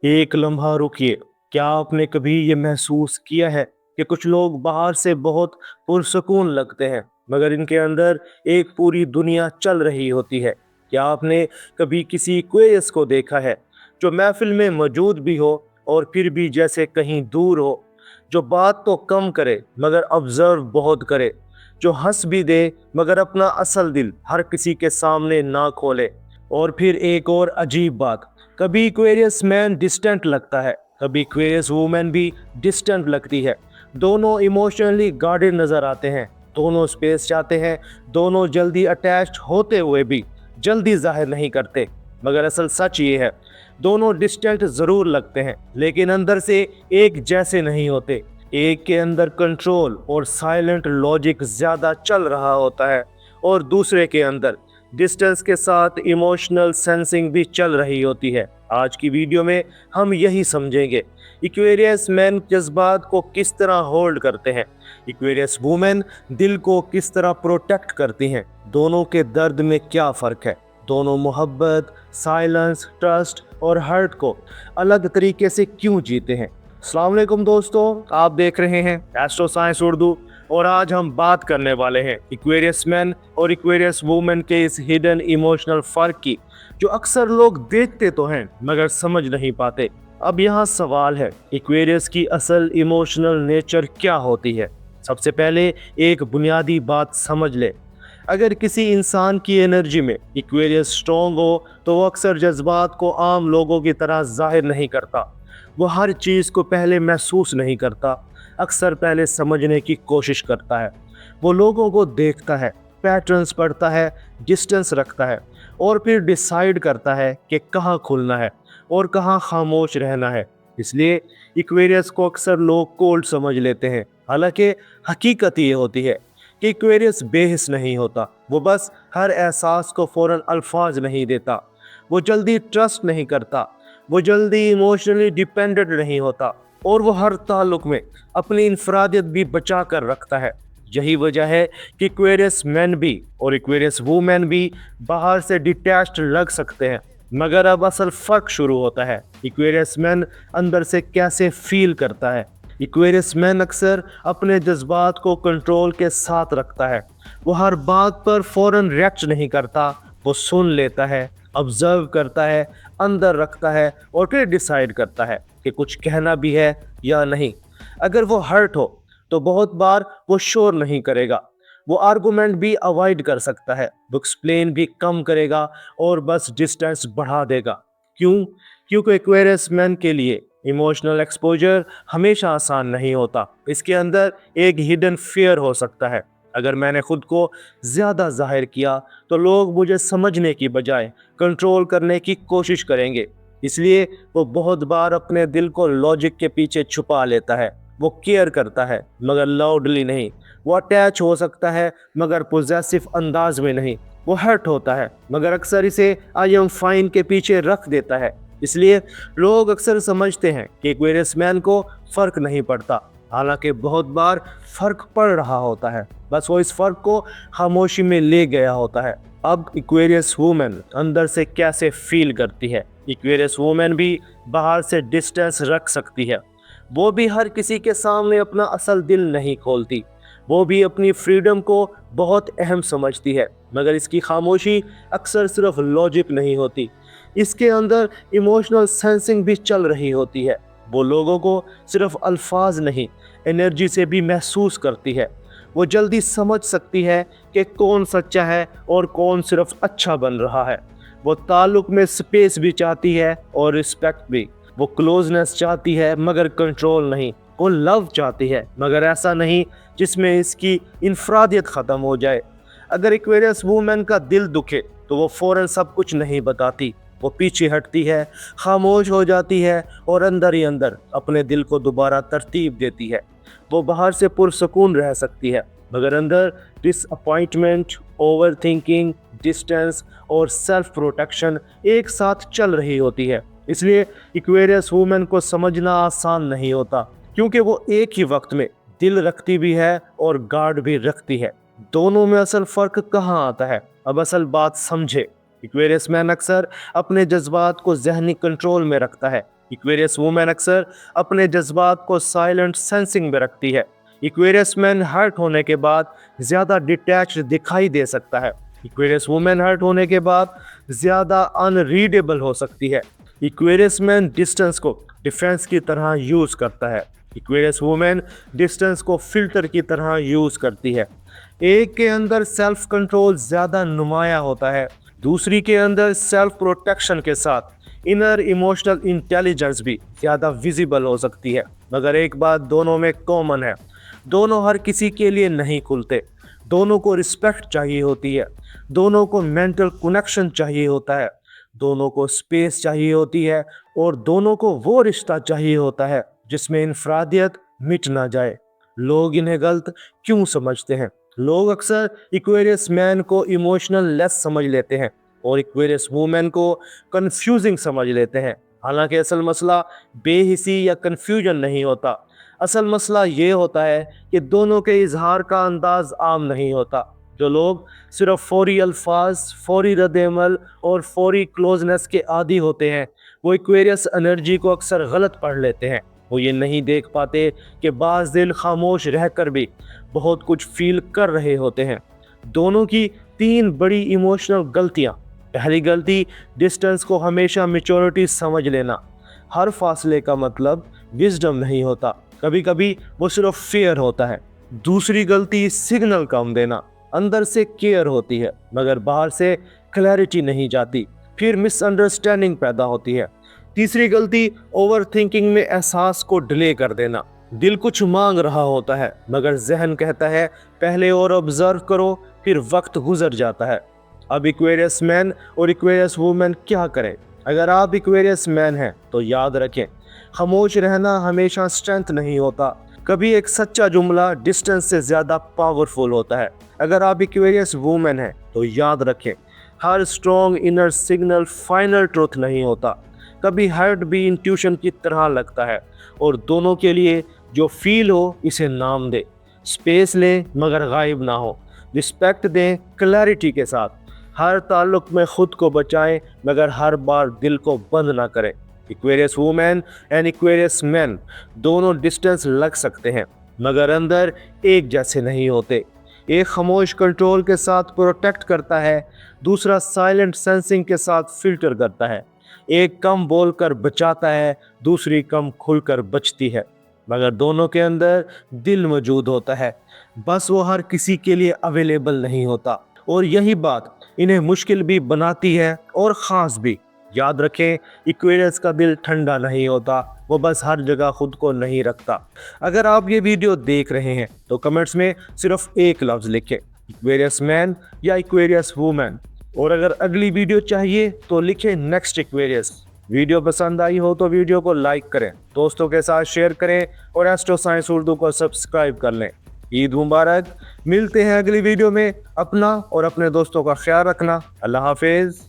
एक लम्हा रुकिए। क्या आपने कभी ये महसूस किया है कि कुछ लोग बाहर से बहुत पुरसकून लगते हैं मगर इनके अंदर एक पूरी दुनिया चल रही होती है। क्या आपने कभी किसी क्वेस को देखा है जो महफिल में मौजूद भी हो और फिर भी जैसे कहीं दूर हो, जो बात तो कम करे मगर ऑब्जर्व बहुत करे, जो हंस भी दे मगर अपना असल दिल हर किसी के सामने ना खोले। और फिर एक और अजीब बात, कभी एक्वेरियस मैन डिस्टेंट लगता है, कभी एक्वेरियस वूमेन भी डिस्टेंट लगती है। दोनों इमोशनली गार्डेड नजर आते हैं, दोनों स्पेस चाहते हैं, दोनों जल्दी अटैच्ड होते हुए भी जल्दी जाहिर नहीं करते। मगर असल सच ये है, दोनों डिस्टेंट जरूर लगते हैं लेकिन अंदर से एक जैसे नहीं होते। एक के अंदर कंट्रोल और साइलेंट लॉजिक ज्यादा चल रहा होता है और दूसरे के अंदर डिस्टेंस के साथ इमोशनल सेंसिंग भी चल रही होती है। आज की वीडियो में हम यही समझेंगे, इक्वेरियस मैन जज्बात को किस तरह होल्ड करते हैं, इक्वेरियस वुमेन दिल को किस तरह प्रोटेक्ट करती हैं, दोनों के दर्द में क्या फ़र्क है, दोनों मोहब्बत, साइलेंस, ट्रस्ट और हर्ट को अलग तरीके से क्यों जीते हैं। अस्सलाम वालेकुम दोस्तों, आप देख रहे हैं एस्ट्रो साइंस उर्दू और आज हम बात करने वाले हैं इक्वेरियस मैन और इक्वेरियस वुमेन के इस हिडन इमोशनल फ़र्क की, जो अक्सर लोग देखते तो हैं मगर समझ नहीं पाते। अब यहाँ सवाल है, इक्वेरियस की असल इमोशनल नेचर क्या होती है। सबसे पहले एक बुनियादी बात समझ ले, अगर किसी इंसान की एनर्जी में इक्वेरियस स्ट्रॉन्ग हो तो वो अक्सर जज्बात को आम लोगों की तरह जाहिर नहीं करता। वो हर चीज़ को पहले महसूस नहीं करता, अक्सर पहले समझने की कोशिश करता है। वो लोगों को देखता है, पैटर्न्स पढ़ता है, डिस्टेंस रखता है और फिर डिसाइड करता है कि कहाँ खुलना है और कहाँ खामोश रहना है। इसलिए इक्वेरियस को अक्सर लोग कोल्ड समझ लेते हैं, हालांकि हकीकत ये होती है कि इक्वेरियस बेहिस नहीं होता। वो बस हर एहसास को फ़ौरन अल्फाज नहीं देता, वो जल्दी ट्रस्ट नहीं करता, वो जल्दी इमोशनली डिपेंडेंट नहीं होता और वो हर ताल्लुक में अपनी इंफरादियत भी बचा कर रखता है। यही वजह है कि इक्वेरियस मैन भी और इक्वेरियस वूमेन भी बाहर से डिटैच्ड लग सकते हैं, मगर अब असल फ़र्क शुरू होता है। इक्वेरियस मैन अंदर से कैसे फील करता है। इक्वेरियस मैन अक्सर अपने जज्बात को कंट्रोल के साथ रखता है। वो हर बात पर फ़ौरन रिएक्ट नहीं करता, वो सुन लेता है, ऑब्जर्व करता है, अंदर रखता है और फिर डिसाइड करता है कि कुछ कहना भी है या नहीं। अगर वो हर्ट हो तो बहुत बार वो शोर नहीं करेगा, वो आर्गुमेंट भी अवॉइड कर सकता है, वो एक्सप्लेन भी कम करेगा और बस डिस्टेंस बढ़ा देगा। क्यों? क्योंकि एक्वेरियस मैन के लिए इमोशनल एक्सपोजर हमेशा आसान नहीं होता। इसके अंदर एक हिडन फियर हो सकता है, अगर मैंने खुद को ज़्यादा जाहिर किया तो लोग मुझे समझने की बजाय कंट्रोल करने की कोशिश करेंगे। इसलिए वो बहुत बार अपने दिल को लॉजिक के पीछे छुपा लेता है। वो केयर करता है मगर लाउडली नहीं, वो अटैच हो सकता है मगर पोजेसिव अंदाज में नहीं, वो हर्ट होता है मगर अक्सर इसे आई एम फाइन के पीछे रख देता है। इसलिए लोग अक्सर समझते हैं कि एक्वेरियस मैन को फ़र्क नहीं पड़ता, हालांकि बहुत बार फ़र्क पड़ रहा होता है, बस वो इस फ़र्क को खामोशी में ले गया होता है। अब इक्वेरियस वुमेन अंदर से कैसे फील करती है। इक्वेरियस वुमेन भी बाहर से डिस्टेंस रख सकती है, वो भी हर किसी के सामने अपना असल दिल नहीं खोलती, वो भी अपनी फ्रीडम को बहुत अहम समझती है, मगर इसकी खामोशी अक्सर सिर्फ लॉजिक नहीं होती, इसके अंदर इमोशनल सेंसिंग भी चल रही होती है। वो लोगों को सिर्फ अल्फाज नहीं, एनर्जी से भी महसूस करती है। वो जल्दी समझ सकती है कि कौन सच्चा है और कौन सिर्फ अच्छा बन रहा है। वो ताल्लुक में स्पेस भी चाहती है और रिस्पेक्ट भी। वो क्लोजनेस चाहती है मगर कंट्रोल नहीं। वो लव चाहती है मगर ऐसा नहीं जिसमें इसकी इंफरादियत ख़त्म हो जाए। अगर एक्वेरियस वूमेन का दिल दुखे तो वो फ़ौरन सब कुछ नहीं बताती, वो पीछे हटती है, खामोश हो जाती है और अंदर ही अंदर अपने दिल को दोबारा तरतीब देती है। वो बाहर से पुरसकून रह सकती है मगर अंदर डिसअपॉइंटमेंट, ओवर थिंकिंग, डिस्टेंस और सेल्फ प्रोटेक्शन एक साथ चल रही होती है। इसलिए इक्वेरियस वुमेन को समझना आसान नहीं होता, क्योंकि वो एक ही वक्त में दिल रखती भी है और गार्ड भी रखती है। दोनों में असल फ़र्क कहाँ आता है? अब असल बात समझे। इक्वेरियस मैन अक्सर अपने जज्बात को ज़हनी कंट्रोल में रखता है, इक्वेरियस वुमेन अक्सर अपने जज्बात को साइलेंट सेंसिंग में रखती है। इक्वेरियस मैन हर्ट होने के बाद ज्यादा डिटैच्ड दिखाई दे सकता है। इक्वेरियस वुमेन हर्ट होने के बाद ज्यादा अनरीडेबल हो सकती है। इक्वेरियस मैन डिस्टेंस को डिफेंस की तरह यूज करता है। इक्वेरियस वुमेन डिस्टेंस को फिल्टर की तरह यूज करती है। एक के अंदर सेल्फ कंट्रोल ज्यादा नुमाया होता है, दूसरी के अंदर सेल्फ प्रोटेक्शन के साथ इनर इमोशनल इंटेलिजेंस भी ज्यादा विजिबल हो सकती है। मगर एक बात दोनों में कॉमन है, दोनों हर किसी के लिए नहीं खुलते। दोनों को रिस्पेक्ट चाहिए होती है, दोनों को मेंटल कनेक्शन चाहिए होता है, दोनों को स्पेस चाहिए होती है और दोनों को वो रिश्ता चाहिए होता है जिसमें इनफरादियत मिट ना जाए। लोग इन्हें गलत क्यों समझते हैं? लोग अक्सर इक्वेरियस मैन को इमोशनल लेस समझ लेते हैं और इक्वेरियस वुमेन को कंफ्यूजिंग समझ लेते हैं। हालांकि असल मसला बेहिसी या कंफ्यूजन नहीं होता। असल मसला ये होता है कि दोनों के इजहार का अंदाज आम नहीं होता। जो लोग सिर्फ फौरी अल्फाज, फौरी रद्द-ए-अमल और फौरी क्लोजनेस के आदी होते हैं, वो इक्वेरियस एनर्जी को अक्सर गलत पढ़ लेते हैं। वो ये नहीं देख पाते कि बाज़ दिल खामोश रहकर भी बहुत कुछ फील कर रहे होते हैं। दोनों की 3 बड़ी इमोशनल गलतियाँ। पहली गलती, डिस्टेंस को हमेशा मैच्योरिटी समझ लेना। हर फासले का मतलब विजडम नहीं होता, कभी कभी वो सिर्फ फेयर होता है। दूसरी गलती, सिग्नल कम देना। अंदर से केयर होती है मगर बाहर से क्लैरिटी नहीं जाती, फिर मिसअंडरस्टैंडिंग पैदा होती है। तीसरी गलती, ओवर थिंकिंग में एहसास को डिले कर देना। दिल कुछ मांग रहा होता है मगर जहन कहता है पहले और ऑब्जर्व करो, फिर वक्त गुजर जाता है। अब इक्वेरियस मैन और इक्वेरियस वुमेन क्या करें? अगर आप इक्वेरियस मैन हैं तो याद रखें, खामोश रहना हमेशा स्ट्रेंथ नहीं होता। कभी एक सच्चा जुमला डिस्टेंस से ज़्यादा पावरफुल होता है। अगर आप इक्वेरियस वुमेन हैं तो याद रखें, हर strong inner signal final truth नहीं होता। कभी हर्ट भी इंट्यूशन की तरह लगता है और दोनों के लिए जो फील हो इसे नाम दे। स्पेस लें मगर गायब ना हो। रिस्पेक्ट दें क्लैरिटी के साथ। हर ताल्लुक में खुद को बचाएं मगर हर बार दिल को बंद ना करें। Aquarius women and Aquarius man दोनों डिस्टेंस लग सकते हैं मगर अंदर एक जैसे नहीं होते। एक खामोश कंट्रोल के साथ प्रोटेक्ट करता है, दूसरा साइलेंट सेंसिंग के साथ फिल्टर करता है। एक कम बोलकर बचाता है, दूसरी कम खुलकर बचती है, मगर दोनों के अंदर दिल मौजूद होता है, बस वो हर किसी के लिए अवेलेबल नहीं होता। और यही बात इन्हें मुश्किल भी बनाती है और ख़ास भी। याद रखें, इक्वेरियस का दिल ठंडा नहीं होता, वो बस हर जगह खुद को नहीं रखता। अगर आप ये वीडियो देख रहे हैं तो कमेंट्स में सिर्फ एक लफ्ज़ लिखें, इक्वेरियस मैन या इक्वेरियस वुमेन। और अगर अगली वीडियो चाहिए तो लिखें नेक्स्ट इक्वेरियस। वीडियो पसंद आई हो तो वीडियो को लाइक करें, दोस्तों के साथ शेयर करें और एस्ट्रो साइंस उर्दू को सब्सक्राइब कर लें। ईद मुबारक। मिलते हैं अगली वीडियो में। अपना और अपने दोस्तों का ख्याल रखना। अल्लाह हाफिज़।